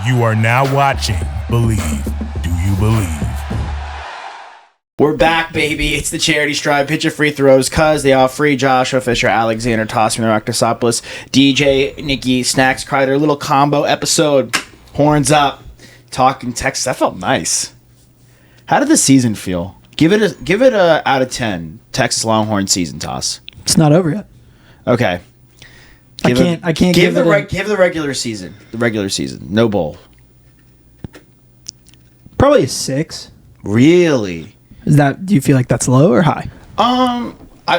You are now watching Believe. Do you believe? We're back, baby. It's the Charity Strive. Pitch of free throws, cuz they all free. Joshua Fisher, Alexander Tossman, Octosopoulos, DJ, Nikki, Snacks, Kreider. Little combo episode. Horns up. Talking Texas. That felt nice. How did the season feel? Give it a out of 10. Texas Longhorn season, Toss. It's not over yet. Okay. I can't give the regular season. The regular season. No bowl. Probably a 6. Really? Do you feel like that's low or high?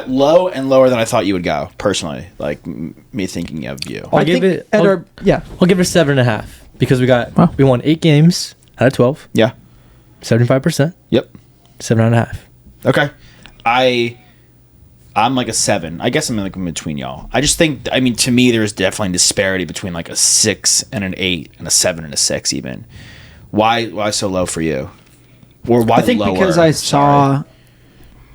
Low and lower than I thought you would go. Personally, like me thinking of you. I'll give it 7.5 because we won 8 games out of 12. Yeah. 75%. Yep. 7.5. Okay. I'm like a 7. I guess I'm like in between y'all. I just think, to me, there's definitely a disparity between like a 6 and an 8 and a 7 and a 6 even. Why so low for you? Or why I think lower? because I saw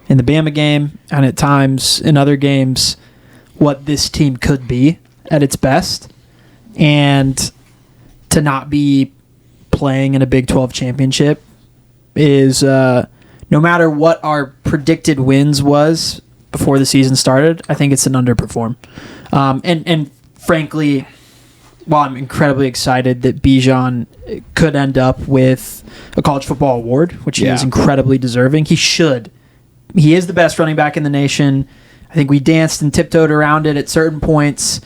in the Bama game and at times in other games what this team could be at its best, and to not be playing in a Big 12 championship is no matter what our predicted wins was before the season started, I think it's an underperform. And frankly, while I'm incredibly excited that Bijan could end up with a college football award, which he is incredibly deserving, he should. He is the best running back in the nation. I think we danced and tiptoed around it at certain points,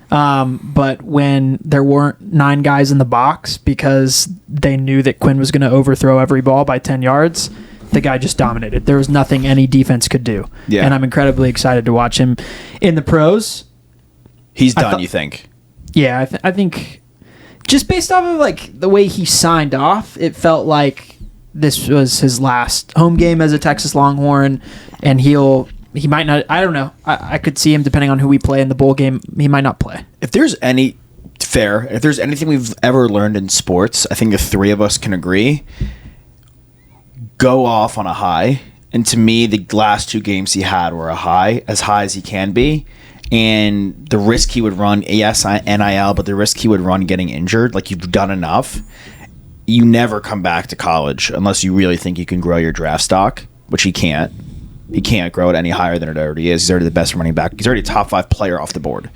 but when there weren't 9 guys in the box because they knew that Quinn was going to overthrow every ball by 10 yards, the guy just dominated. There was nothing any defense could do. Yeah. And I'm incredibly excited to watch him in the pros. He's done, you think? Yeah, I think just based off of like the way he signed off, it felt like this was his last home game as a Texas Longhorn, and he might not. I don't know. I could see him depending on who we play in the bowl game. He might not play. If there's anything we've ever learned in sports, I think the three of us can agree. Go off on a high, and to me, the last 2 games he had were as high as he can be. And the risk he would run, yes, NIL, but the risk he would run getting injured, like you've done enough, you never come back to college unless you really think you can grow your draft stock, which he can't. He can't grow it any higher than it already is. He's already the best running back. He's already a top 5 player off the board.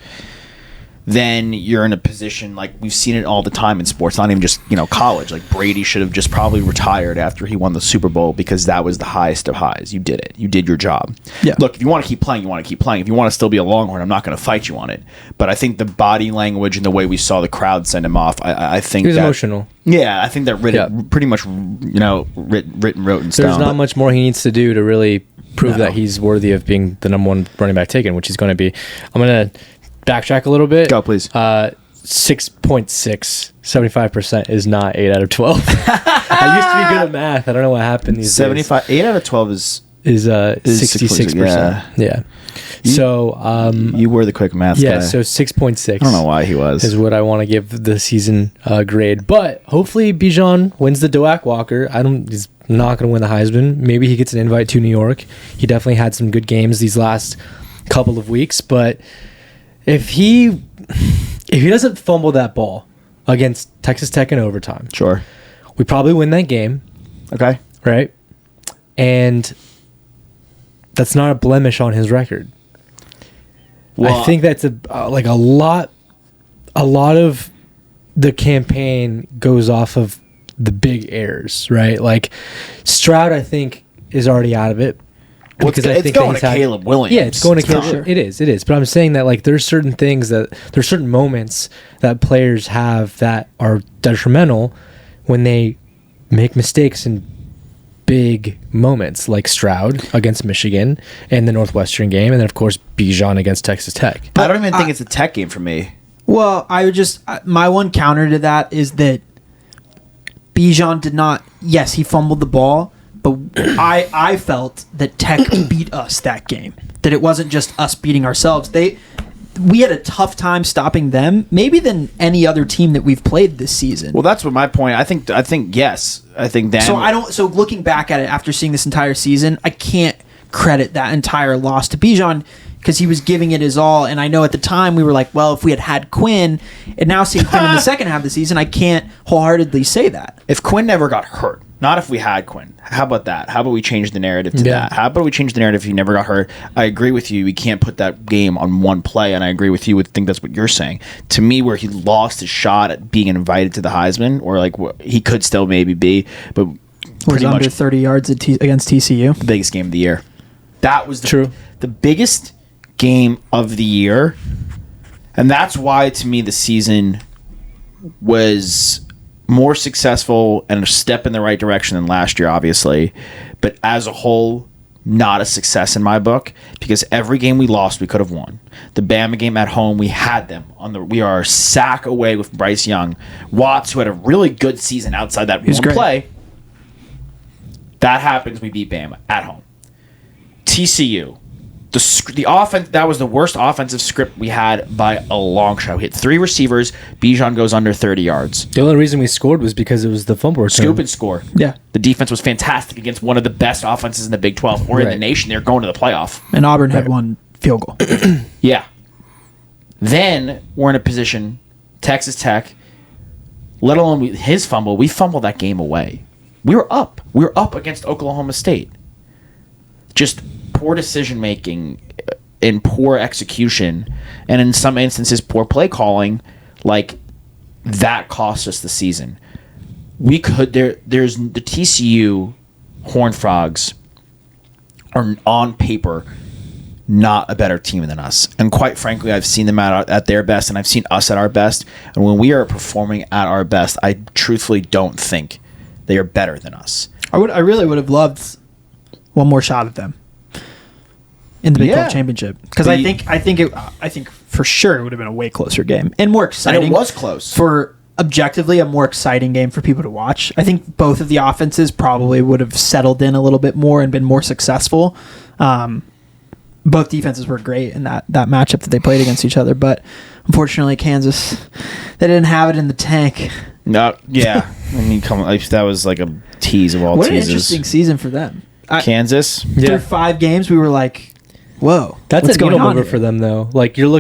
Then you're in a position, like we've seen it all the time in sports, not even just college. Like Brady should have just probably retired after he won the Super Bowl because that was the highest of highs. You did it. You did your job. Yeah. Look, if you want to keep playing, you want to keep playing. If you want to still be a Longhorn, I'm not going to fight you on it. But I think the body language and the way we saw the crowd send him off, I think he was emotional. Yeah, I think that pretty much wrote in stone. There's not much more he needs to do to really prove that he's worthy of being the number 1 running back taken, which he's going to be. I'm going to backtrack a little bit. Go, please. 6.6, 75% is not 8 out of 12. I used to be good at math. I don't know what happened these 75, days. 8 out of 12 is 66%. Yeah. So you were the quick math guy. Yeah, so 6.6. I don't know why he was. Is what I want to give the season grade. But hopefully Bijan wins the Doak Walker. He's not going to win the Heisman. Maybe he gets an invite to New York. He definitely had some good games these last couple of weeks, but if he doesn't fumble that ball against Texas Tech in overtime, sure, we probably win that game. Okay, right? And that's not a blemish on his record. Well, I think that's a lot of the campaign goes off of the big errors, right? Like Stroud, I think, is already out of it. Well, because it's going to Caleb Williams. Yeah, it's going to Caleb. Sure. It is. But I'm saying that there's certain moments that players have that are detrimental when they make mistakes in big moments, like Stroud against Michigan and the Northwestern game, and then of course Bijan against Texas Tech. But I don't even think it's a Tech game for me. Well, I would just my one counter to that is that Bijan did not. Yes, he fumbled the ball. But I felt that Tech beat us that game. That it wasn't just us beating ourselves. We had a tough time stopping them, maybe than any other team that we've played this season. Well, that's what my point. I think yes. I think that. So looking back at it after seeing this entire season, I can't credit that entire loss to Bijan. because he was giving it his all. And I know at the time we were like, well, if we had Quinn, and now seeing Quinn in the second half of the season, I can't wholeheartedly say that. If Quinn never got hurt, not if we had Quinn. How about that? How about we change the narrative to that? How about we change the narrative if he never got hurt? I agree with you. We can't put that game on one play, and I agree with you. I think that's what you're saying. To me, where he lost his shot at being invited to the Heisman, or like he could still maybe be, but Was under 30 yards against TCU. The biggest game of the year. That was True. The biggest game of the year, and that's why to me the season was more successful and a step in the right direction than last year, obviously, but as a whole, not a success in my book, because every game we lost we could have won. The Bama game at home, we had them we are a sack away with Bryce Young. Watts, who had a really good season outside that one great. play, that happens, we beat Bama at home. TCU, the offense, that was the worst offensive script we had by a long shot. We hit 3 receivers. Bijan goes under 30 yards. The only reason we scored was because it was the fumble return. Scoop and score. Yeah. The defense was fantastic against one of the best offenses in the Big 12 or in the Right. nation. They're going to the playoff. And Auburn had one field goal. Yeah. Then we're in a position, Texas Tech, let alone his fumble, we fumbled that game away. We were up. We were up against Oklahoma State. Just poor decision making and poor execution, and in some instances poor play calling, like that cost us the season. We could there's the TCU Horned Frogs are on paper not a better team than us, and quite frankly, I've seen them at their best, and I've seen us at our best. And when we are performing at our best, I truthfully don't think they are better than us. I really would have loved one more shot at them in the Big 12 championship, because I think for sure it would have been a way closer game and more exciting. And it was close. For objectively a more exciting game for people to watch. I think both of the offenses probably would have settled in a little bit more and been more successful. Both defenses were great in that matchup that they played against each other, but unfortunately Kansas, they didn't have it in the tank. No, yeah. I mean, that was like a tease of all What an teases. interesting season for them. Kansas. Through 5 games, we were like, whoa. That's what's a going needle on mover here? for them, though. Like, you're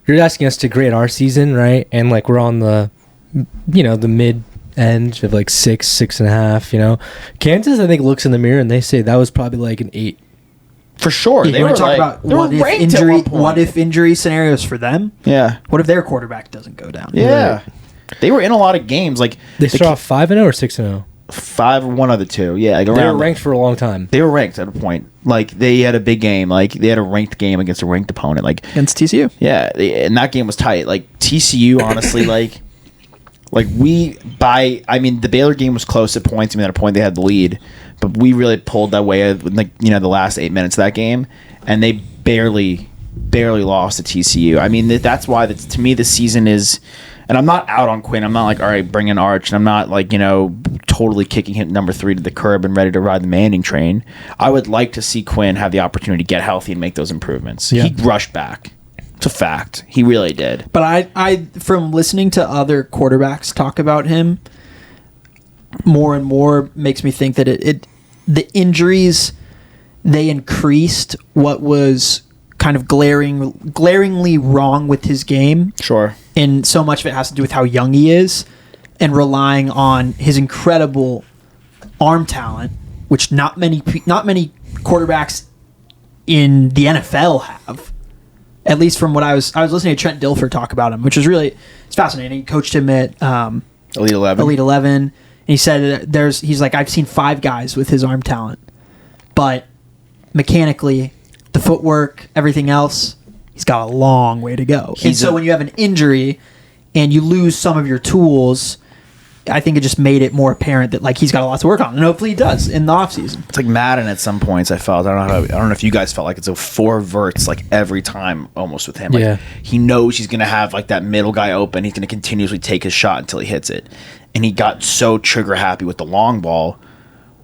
asking us to grade our season, right? And, like, we're on the mid end of, like, 6.5, Kansas, I think, looks in the mirror and they say that was probably, like, an 8. For sure. Yeah, They you were want to talk like, about they were ranked at one point. what if injury scenarios for them? Yeah. What if their quarterback doesn't go down? Yeah. They were in a lot of games. Like They start off 5-0 or 6-0? 5 or 1 of the 2. Yeah. Like They around were ranked for a long time. They were ranked at a point. Like they had a big game. Like they had a ranked game against a ranked opponent. Like Against TCU. yeah, and that game was tight. Like TCU, honestly, like the Baylor game was close at points. I mean, at a point they had the lead, but we really pulled that way. The last 8 minutes of that game, and they barely lost to TCU. I mean, that's why to me the season is. And I'm not out on Quinn. I'm not like, all right, bring in Arch. And I'm not like, totally kicking him number 3 to the curb and ready to ride the Manning train. I would like to see Quinn have the opportunity to get healthy and make those improvements. Yeah. He rushed back. It's a fact. He really did. But I from listening to other quarterbacks talk about him, more and more makes me think that the injuries, they increased what was kind of glaringly wrong with his game. Sure. And so much of it has to do with how young he is and relying on his incredible arm talent, which not many quarterbacks in the NFL have. At least from what I was listening to Trent Dilfer talk about him, which is it's fascinating. He coached him at Elite 11. Elite 11, and he said he's like, I've seen 5 guys with his arm talent, but mechanically, the footwork, everything else, he's got a long way to go. And so when you have an injury and you lose some of your tools, I think it just made it more apparent that like he's got a lot to work on, and hopefully he does in the offseason. It's like Madden at some points. I felt. I don't know if you guys felt like it's a 4 verts like every time almost with him. Like, Yeah. he knows he's gonna have like that middle guy open. He's gonna continuously take his shot until he hits it, and he got so trigger happy with the long ball,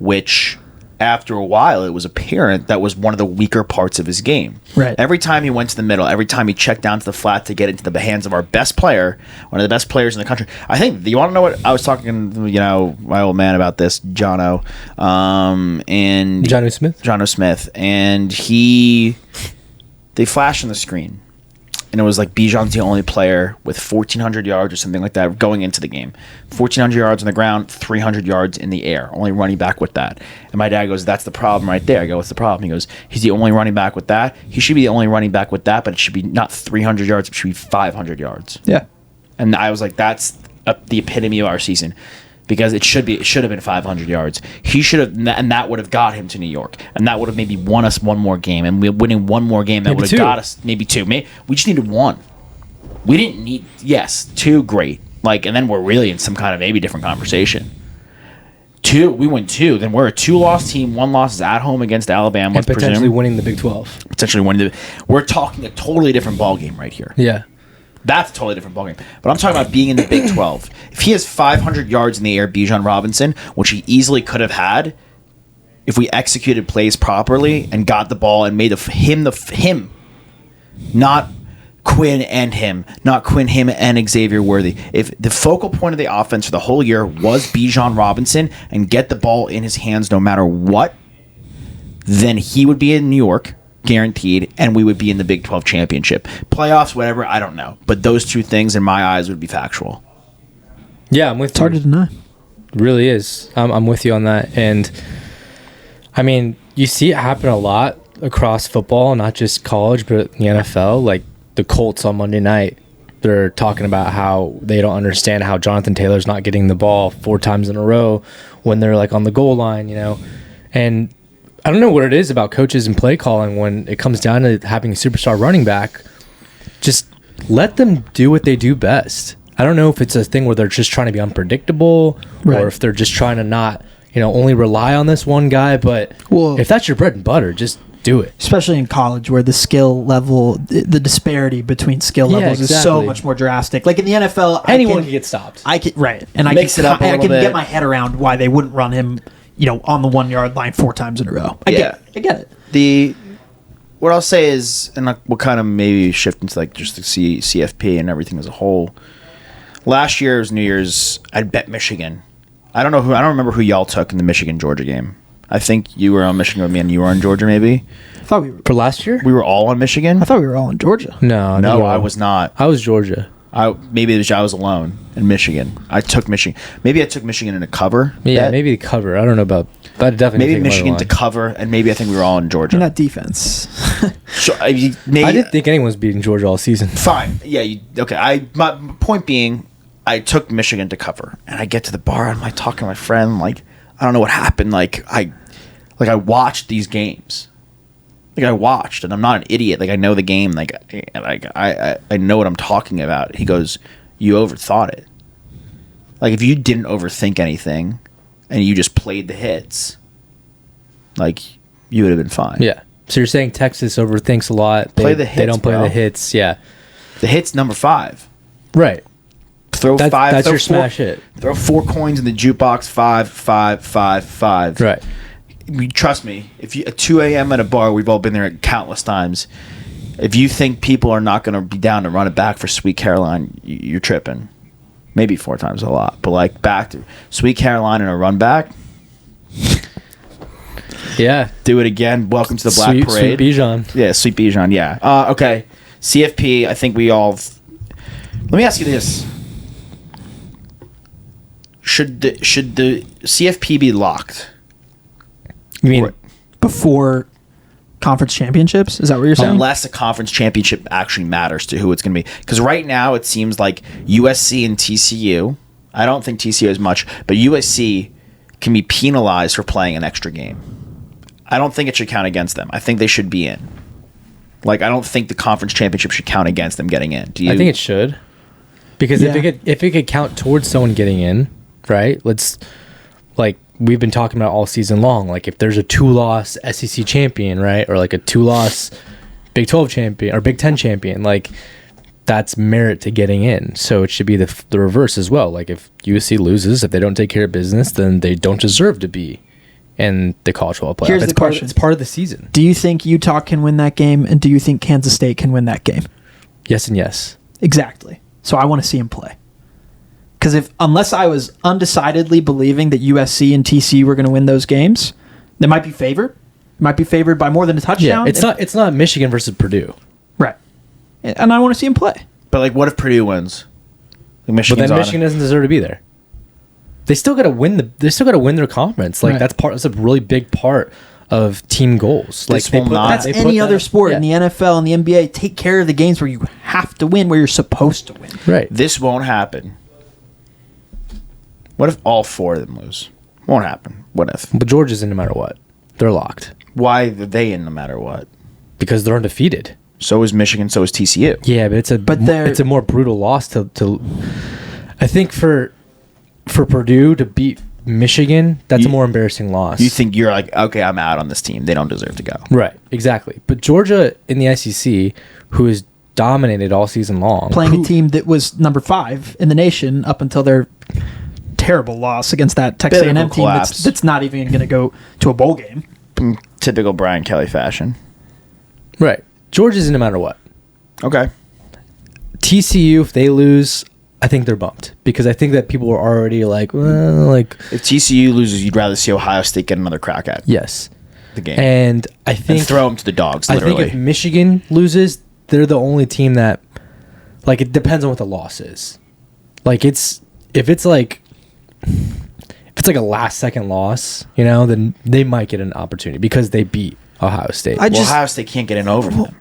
which after a while it was apparent that was one of the weaker parts of his game. Right. Every time he went to the middle, every time he checked down to the flat to get into the hands of our best player, one of the best players in the country. I think, you want to know what I was talking to, my old man about this, Jono, and Jonnu Smith? Jono Smith, and he they flashed on the screen, and it was like Bijan's the only player with 1,400 yards or something like that going into the game. 1,400 yards on the ground, 300 yards in the air. Only running back with that. And my dad goes, "That's the problem right there." I go, "What's the problem?" He goes, "He's the only running back with that. He should be the only running back with that, but it should be not 300 yards. It should be 500 yards." Yeah. And I was like, "That's the epitome of our season." Because it should have been 500 yards. He should have, and that would have got him to New York, and that would have maybe won us one more game. And we're winning one more game that Maybe would have two. got us maybe two. We just needed one. We didn't need two, great. Like, and then we're really in some kind of maybe different conversation. Two, we win two. Then we're a 2-loss team. 1 loss is at home against Alabama. And potentially winning the Big 12. Potentially winning we're talking a totally different ball game right here. Yeah. That's a totally different ballgame. But I'm talking about being in the Big 12. If he has 500 yards in the air, Bijan Robinson, which he easily could have had, if we executed plays properly and got the ball and made him, not Quinn and him, not Quinn, him, and Xavier Worthy. If the focal point of the offense for the whole year was Bijan Robinson and get the ball in his hands no matter what, then he would be in New York. Guaranteed, and we would be in the Big 12 championship. Playoffs, whatever, I don't know. But those two things, in my eyes, would be factual. Yeah, I'm with It's hard to deny. It really is. I'm with you on that. And, I mean, you see it happen a lot across football, not just college, but the NFL. Like, the Colts on Monday night, they're talking about how they don't understand how Jonathan Taylor's not getting the ball 4 times in a row when they're, like, on the goal line, you know. And I don't know what it is about coaches and play calling when it comes down to having a superstar running back. Just let them do what they do best. I don't know if it's a thing where they're just trying to be unpredictable Right. or if they're just trying to not, only rely on this one guy. But if that's your bread and butter, just do it. Especially in college where the skill level, the disparity between skill Yeah, levels is so exactly. much more drastic. Like in the NFL, Anyone can get stopped. Right. And Mix it up a I little can bit. get my head around why they wouldn't run him, on the 1-yard line 4 times in a row. I get it. What I'll say is, and we'll kind of maybe shift into like just the CFP and everything as a whole. Last year's New Year's, I'd bet Michigan. I don't remember who y'all took in the Michigan-Georgia game. I think you were on Michigan with me and you were on Georgia maybe. I thought we were. For last year? We were all on Michigan? I thought we were all in Georgia. No, I was not. I was Georgia. Maybe I was alone in Michigan. I took Michigan. Maybe I took Michigan in a cover. Yeah, bet. maybe the cover. I don't know about. But definitely Maybe take Michigan to money line. cover, and maybe I think we were all in Georgia. And that defense. So, maybe, I didn't think anyone was beating Georgia all season. Fine. Yeah. Okay. My point being, I took Michigan to cover, and I get to the bar, and I'm like talking to my friend, like I don't know what happened. I watched these games. Like I watched, and I'm not an idiot. Like I know the game. Like I know what I'm talking about. He goes, "You overthought it." Like if you didn't overthink anything, and you just played the hits, like you would have been fine. Yeah. So you're saying Texas overthinks a lot. Play the hits, They don't play bro. the hits. Yeah. The hit's number 5. Right. Throw That's 5. your throw 4, smash hit. Throw 4 coins in the jukebox. 5, 5, 5, 5. Right. Trust me. If you at 2 a.m. at a bar, we've all been there countless times. If you think people are not going to be down to run it back for Sweet Caroline, you're tripping. Maybe 4 times a lot, but like back to Sweet Caroline and a run back. Yeah. Do it again. Welcome to the Black Sweet Parade. Bijan. Yeah, Sweet Bijan. Yeah. Okay. CFP. I think we all. Let me ask you this: Should the CFP be locked? You mean Before conference championships? Is that what you're saying? Unless a conference championship actually matters to who it's going to be. Because right now it seems like USC and TCU, I don't think TCU as much, but USC can be penalized for playing an extra game. I don't think it should count against them. I think they should be in. Like, I don't think the conference championship should count against them getting in. Do you? I think it should. Because Yeah. if it could count towards someone getting in, right? We've been talking about all season long. Like if there's a 2-loss SEC champion, right? Or like a 2-loss Big 12 champion or Big 10 champion, like that's merit to getting in. So it should be the reverse as well. Like if USC loses, if they don't take care of business, then they don't deserve to be in the college football playoff. Here's the question. It's part of the season. Do you think Utah can win that game, and do you think Kansas State can win that game? Yes and yes. Exactly. So I want to see him play. Because unless I was undecidedly believing that USC and TCU were going to win those games, they might be favored, might be favored by more than a touchdown. Yeah, it's not Michigan versus Purdue. Right. And I want to see him play. But like, what if Purdue wins? Like But Michigan's then on Michigan it. doesn't deserve to be there. They still got to win their conference. Like Right. that's a really big part of team goals. Like This will not- That's they put any that- other sport in yeah. the NFL and the NBA. Take care of the games where you have to win, where you're supposed to win. Right. This won't happen. What if all 4 of them lose? Won't happen. What if? But Georgia's in no matter what. They're locked Why are they in no matter what? because they're undefeated. So is Michigan. So is TCU. Yeah, but they're- it's a more brutal loss to I think for Purdue to beat Michigan, that's a more embarrassing loss. You think you're like, okay, I'm out on this team. They don't deserve to go. Right, exactly. But Georgia in the SEC, who has dominated all season long, Playing a team that was number 5 in the nation up until their terrible loss against that Texas Biblical A&M team collapse. that's not even going to go to a bowl game. Typical Brian Kelly fashion. right? Georgia's in no matter what. Okay. TCU, if they lose, I think they're bumped because I think that people were already like, well, like If TCU loses, you'd rather see Ohio State get another crack at yes, the game and I and think throw them to the dogs. I Literally. think if Michigan loses, they're the only team that, like, it depends on what the loss is. Like, if it's like a last second loss, then they might get an opportunity because they beat Ohio State. Ohio State can't get in over them.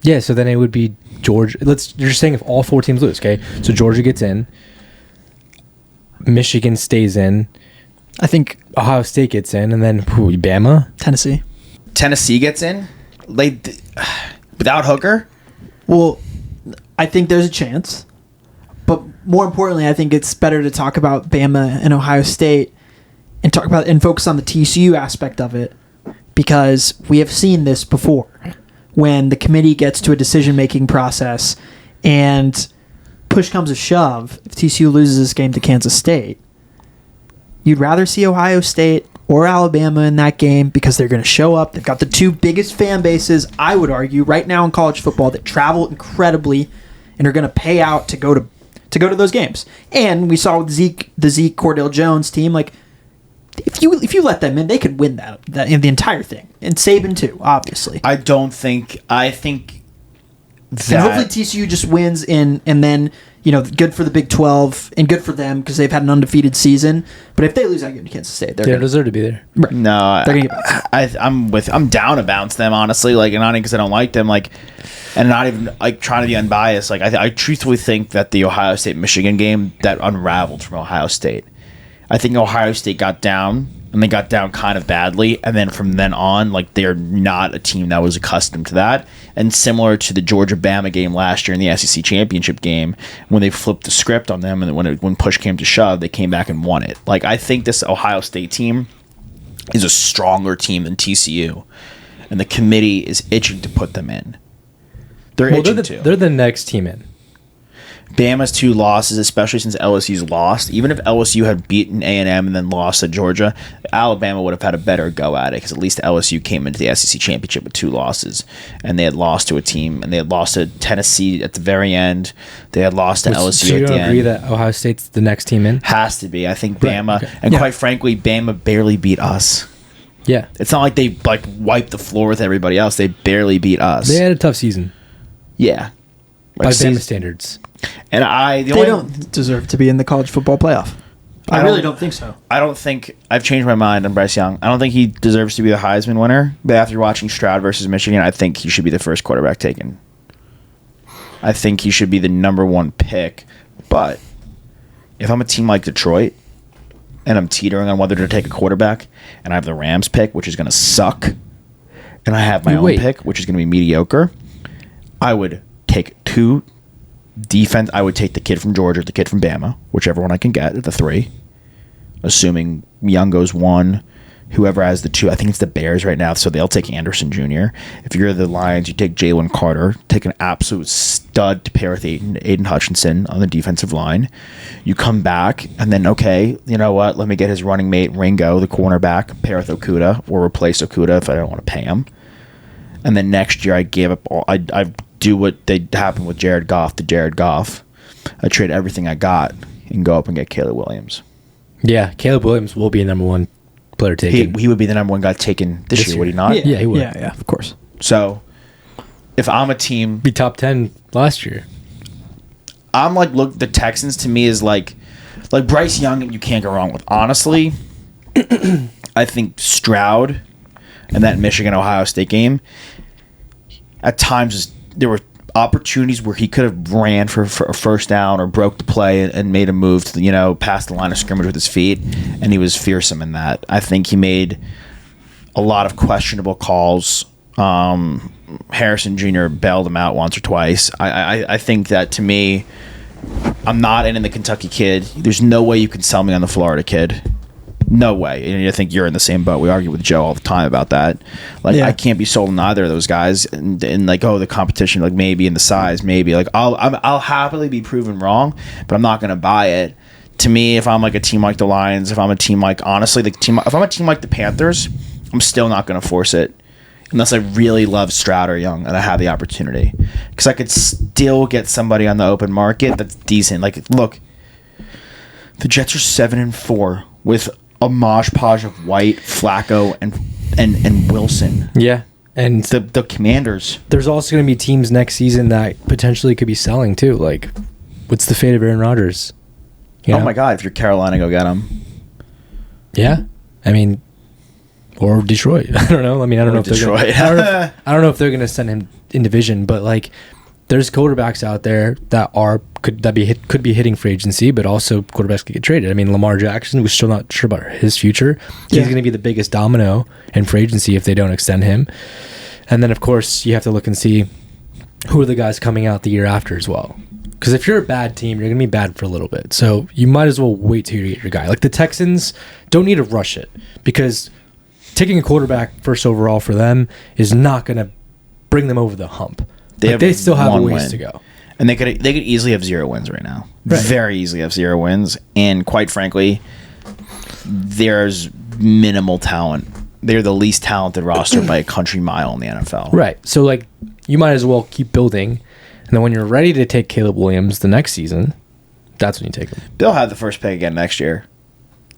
Yeah, so then it would be Georgia. You're saying if all 4 teams lose, okay? So Georgia gets in, Michigan stays in, I think Ohio State gets in, and then Bama. Tennessee. Tennessee gets in, without Hooker. Well, I think there's a chance. But more importantly, I think it's better to talk about Bama and Ohio State and focus on the TCU aspect of it, because we have seen this before when the committee gets to a decision-making process and push comes to shove. If TCU loses this game to Kansas State, you'd rather see Ohio State or Alabama in that game because they're going to show up. They've got the 2 biggest fan bases, I would argue, right now in college football that travel incredibly and are going to pay out to go to those games. And we saw with the Zeke Cordell Jones team, like if you let them in, they could win that in the entire thing. And Saban too, obviously. I think that And hopefully TCU just wins and then, good for the Big 12 and good for them because they've had an undefeated season. But if they lose that game to Kansas State, They deserve to be there. No, They're gonna get I'm down to bounce them, honestly. Like, and not because I don't like them, like, and not even like trying to be unbiased. Like, I truthfully think that the Ohio State Michigan game that unraveled from Ohio State. I think Ohio State got down, and they got down kind of badly, and then from then on, like, they're not a team that was accustomed to that. And similar to the Georgia-Bama game last year in the SEC championship game, when they flipped the script on them, and when push came to shove, they came back and won it. Like, I think this Ohio State team is a stronger team than TCU, and the committee is itching to put them in. They're itching to. They're the next team in. Bama's 2 losses, especially since LSU's lost. Even if LSU had beaten A&M and then lost to Georgia, Alabama would have had a better go at it because at least LSU came into the SEC championship with 2 losses, and they had lost to a team, and they had lost to Tennessee at the very end. They had lost to LSU So you at the don't agree end. that Ohio State's the next team in? Has to be. I think Right, Bama, okay. and Yeah. quite frankly, Bama barely beat us. Yeah. It's not like they wiped the floor with everybody else. They barely beat us. They had a tough season Yeah. by Like, Bama standards. And they don't deserve to be in the college football playoff. I really don't think so. I don't think I've changed my mind on Bryce Young. I don't think he deserves to be the Heisman winner. But after watching Stroud versus Michigan, I think he should be the first quarterback taken. I think he should be the number 1 pick. But if I'm a team like Detroit and I'm teetering on whether to take a quarterback, and I have the Rams pick, which is going to suck, and I have my own pick, which is going to be mediocre, I would take 2 defense. I would take the kid from Georgia, the kid from Bama, whichever one I can get at the 3. Assuming Young goes 1, whoever has the 2. I think it's the Bears right now, so they'll take Anderson Jr. If you're the Lions, you take Jalen Carter, take an absolute stud to pair with Aiden Hutchinson on the defensive line. You come back, and then, okay, you know what? Let me get his running mate, Ringo, the cornerback, pair with Okuda, or replace Okuda if I don't want to pay him. And then next year, I gave up all. I do what they happened with Jared Goff to Jared Goff. I trade everything I got and go up and get Caleb Williams. Yeah, Caleb Williams will be a number 1 player taken. He would be the number one guy taken this year, would he not? Yeah, he would. Yeah, of course. So, if I'm a team, Be top 10 last year. I'm like, look, the Texans to me is like Bryce Young, you can't go wrong with. Honestly, I think Stroud and that Michigan-Ohio State game, at times there were opportunities where he could have ran for a first down or broke the play and made a move to, past the line of scrimmage with his feet, and he was fearsome in that. I think he made a lot of questionable calls. Harrison Jr. bailed him out once or twice. I think that, to me, I'm not in the Kentucky kid. There's no way you can sell me on the Florida kid. No way. And I think you're in the same boat. We argue with Joe all the time about that. Like, Yeah. I can't be sold on either of those guys. And like, the competition, like maybe in the size, maybe like I'll happily be proven wrong, but I'm not going to buy it. To me, if I'm like a team like the Lions, if I'm a team like, honestly, if I'm a team like the Panthers, I'm still not going to force it unless I really love Stroud or Young and I have the opportunity, because I could still get somebody on the open market that's decent. Like, look, the Jets are 7-4 with a mosh podge of White, Flacco, and Wilson. Yeah. And The Commanders. there's also going to be teams next season that potentially could be selling too. Like, what's the fate of Aaron Rodgers? You Oh know? my God! If you're Carolina, go get him. Yeah. I mean, or Detroit. I don't know. I mean, I don't know if Detroit. they're gonna, I don't know if they're going to send him in division, but like, there's quarterbacks out there that could be hitting free agency, but also quarterbacks could get traded. I mean, Lamar Jackson, we're still not sure about his future. He's Yeah. going to be the biggest domino in free agency if they don't extend him. And then, of course, you have to look and see who are the guys coming out the year after as well. Because if you're a bad team, you're going to be bad for a little bit. So you might as well wait till you get your guy. Like the Texans don't need to rush it, because taking a quarterback first overall for them is not going to bring them over the hump. They still have a one ways win. to go. And they could easily have 0 wins right now. Right. Very easily have 0 wins. And quite frankly, there's minimal talent. They're the least talented roster by a country mile in the NFL. Right. So, like, you might as well keep building. And then when you're ready to take Caleb Williams the next season, that's when you take him. They'll have the first pick again next year.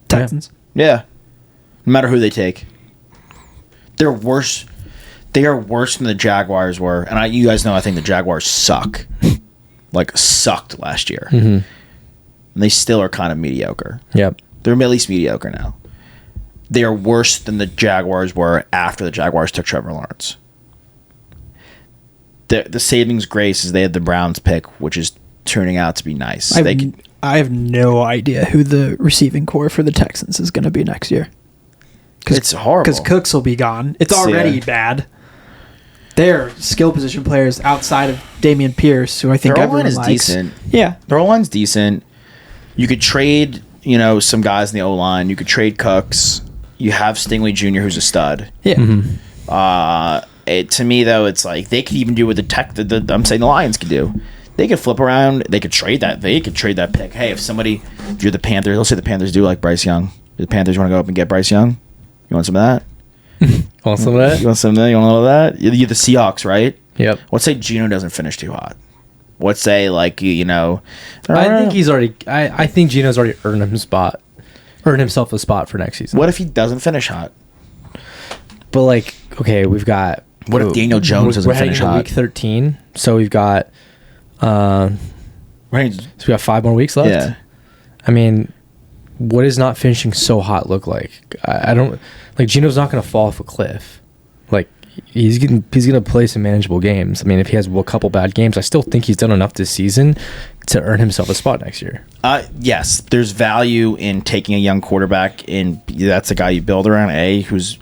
Texans. Yeah. No matter who they take. They're worse. They are worse than the Jaguars were. And you guys know I think the Jaguars suck. Like, sucked last year. Mm-hmm. And they still are kind of mediocre. Yep. They're at least mediocre now. They are worse than the Jaguars were after the Jaguars took Trevor Lawrence. The savings grace is they had the Browns pick, which is turning out to be nice. I have no idea who the receiving core for the Texans is going to be next year. It's horrible. Because Cooks will be gone. It's already bad. They're skill position players outside of Damian Pierce, who I think Their everyone O-line is likes. decent. Yeah. Their O-line's decent. You could trade, some guys in the O-line. You could trade Cooks. You have Stingley Jr., who's a stud. Yeah. To me, though, it's like they could even do what I'm saying the Lions could do. They could flip around. They could trade that. They could trade that pick. Hey, if you're the Panthers, let's say the Panthers do like Bryce Young. The Panthers want to go up and get Bryce Young. You want some of that? Want some of that? You want some of that? You want a little of that? You're the Seahawks, right? Yep. Let's say Geno doesn't finish too hot. Let's say, like, I think he's already. I think Gino's already earned himself a spot for next season. What if he doesn't finish hot? But like, okay, we've got. What if Daniel Jones doesn't we're heading finish into hot? week 13, so we've got. Right. So we got 5 more weeks left. Yeah. I mean, what does not finishing so hot look like? I don't like. Gino's not going to fall off a cliff. Like he's gonna play some manageable games. I mean, if he has a couple bad games, I still think he's done enough this season to earn himself a spot next year. Yes, there's value in taking a young quarterback, and that's a guy you build around. Who's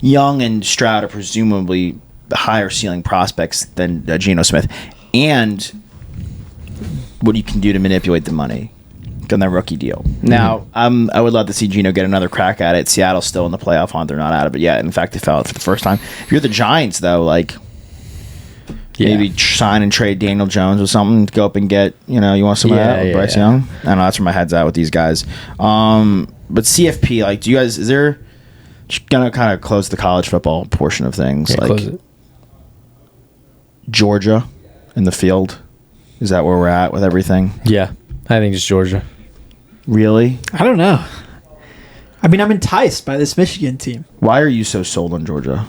young, and Stroud are presumably the higher ceiling prospects than Geno Smith, and what you can do to manipulate the money on that rookie deal. Now, I would love to see Geno get another crack at it. Seattle's still in the playoff hunt; they're not out of it yet. In fact, they fell out for the first time. If you're the Giants, though, like. Yeah. Maybe sign and trade Daniel Jones or something to go up and get, you want some of that with Bryce Young? I don't know, that's where my head's at with these guys. But CFP, like, do you guys, is there, just gonna kind of close the college football portion of things? Yeah, like, close it. Georgia in the field? Is that where we're at with everything? Yeah, I think it's Georgia. Really? I don't know. I mean, I'm enticed by this Michigan team. Why are you so sold on Georgia?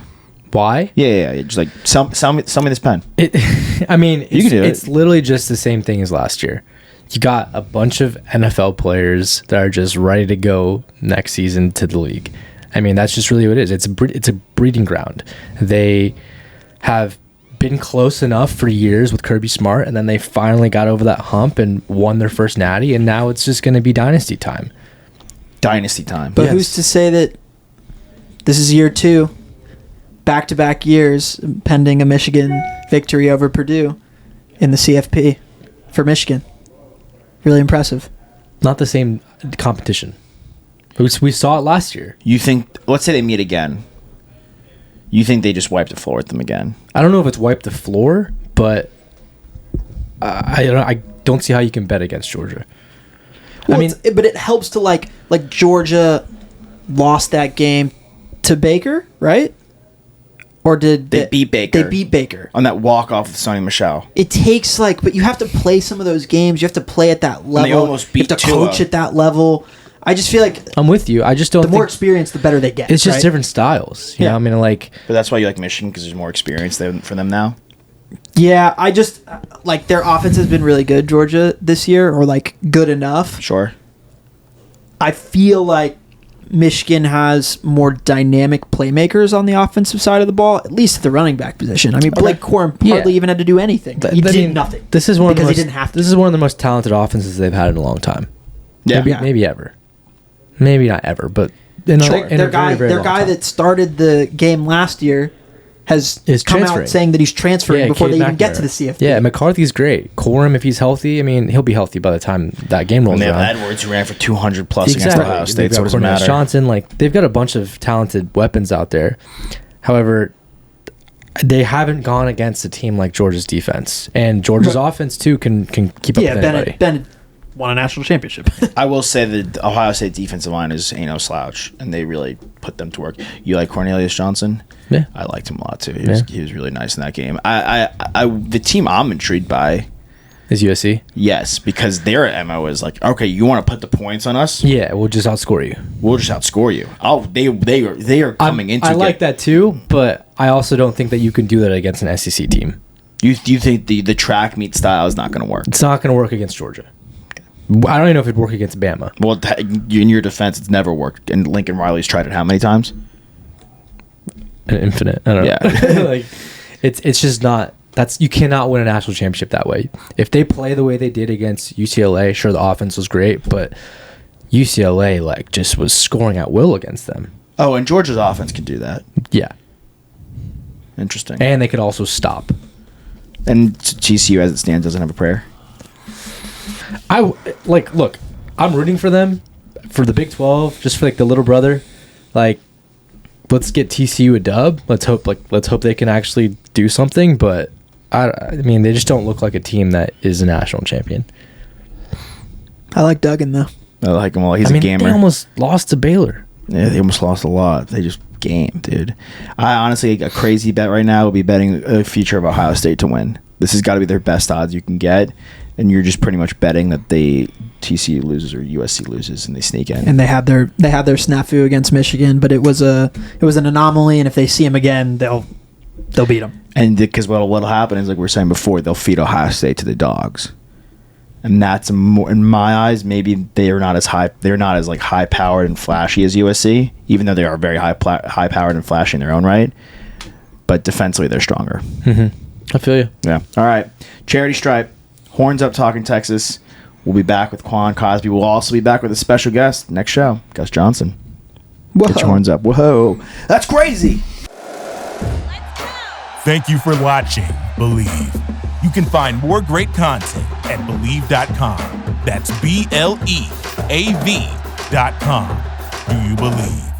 Why? Yeah. Just like sell me this pen. I mean, You can do it. it's literally just the same thing as last year. You got a bunch of NFL players that are just ready to go next season to the league. I mean, that's just really what it is. It's a breeding ground. They have been close enough for years with Kirby Smart, and then they finally got over that hump and won their first natty, and now it's just going to be dynasty time. Dynasty time. But Yes. who's to say that this is year 2, back-to-back years, pending a Michigan victory over Purdue in the CFP for Michigan? Really impressive. Not the same competition. We saw it last year. You think? Let's say they meet again. You think they just wipe the floor with them again? I don't know if it's wiped the floor, but I don't see how you can bet against Georgia. Well, I mean, but it helps to like Georgia lost that game to Baker, right? Or did They beat Baker. They beat Baker. On that walk off with Sonny Michel. It takes but you have to play some of those games. You have to play at that level. they almost beat you have to Tua. coach at that level. I just feel like I'm with you. I just don't the more think experience, the better they get. it's just right? different styles. You know, Yeah. I mean, like, But that's why you like Michigan, because there's more experience there for them now. Yeah, I just like their offense has been really good, Georgia, this year, or like good enough. Sure. I feel like Michigan has more dynamic playmakers on the offensive side of the ball, at least at the running back position. I mean, Blake Corum hardly Yeah. even had to do anything. He did nothing. This is one of the because most, he didn't have to. This is one of the most talented offenses they've had in a long time. Yeah. Maybe ever. Maybe not ever, but in a, in their a guy, very, very their long guy time. that started the game last year has Is come transferring. out saying that he's transferring before Cade they even get to the McNamara. CFP. Yeah, McCarthy's great. Corum, if he's healthy, I mean, he'll be healthy by the time that game rolls And they have around. Edwards, who ran for 200 plus against Exactly. Ohio State, They've so got it doesn't Cornelius matter. Johnson, like they've got a bunch of talented weapons out there. However, they haven't gone against a team like Georgia's defense, and Georgia's offense too can keep up Yeah, with anybody. Bennett won a national championship. I will say that the Ohio State defensive line ain't no slouch, and they really put them to work. You like Cornelius Johnson? Yeah. I liked him a lot too. He was really nice in that game. The team I'm intrigued by, Is USC? yes, because their MO is like, okay, you want to put the points on us? Yeah, we'll just outscore you. We'll just outscore you. They are coming into. I like that too, but I also don't think that you can do that against an SEC team. You think the track meet style is not going to work? It's not going to work against Georgia. I don't even know if it'd work against Bama. Well, in your defense, it's never worked. And Lincoln Riley's tried it how many times? An infinite. I don't know. Yeah. Like, it's just not. You cannot win a national championship that way. If they play the way they did against UCLA, sure, the offense was great, but UCLA just was scoring at will against them. Oh, and Georgia's offense can do that. Yeah, Interesting. and they could also stop. And TCU, as it stands, doesn't have a prayer. Look, I'm rooting for them for the Big 12, just for the little brother. Let's get TCU a dub. Let's hope they can actually do something. But I mean, they just don't look like a team that is a national champion. I like Duggan though. I like him all. He's a gamer. They almost lost to Baylor. Yeah, they almost lost a lot. They just gamed, dude. I honestly, a crazy bet right now would be betting a future of Ohio State to win. This has got to be their best odds you can get, and you're just pretty much betting that TCU loses or USC loses and they sneak in. And they had their snafu against Michigan, but it was an anomaly. And if they see him again, they'll beat them. And because what'll happen is, like we were saying before, they'll feed Ohio State to the dogs, and that's more, in my eyes, maybe they're not as high powered and flashy as USC, even though they are very high powered and flashy in their own right. But defensively, they're stronger. Mm-hmm. I feel you. Yeah. All right. Charity Stripe, Horns Up Talking Texas. We'll be back with Quan Cosby. We'll also be back with a special guest next show, Gus Johnson. Whoa. Get your horns up. Whoa. That's crazy. Thank you for watching Believe. You can find more great content at Believe.com. That's BLEAV.com. Do you believe?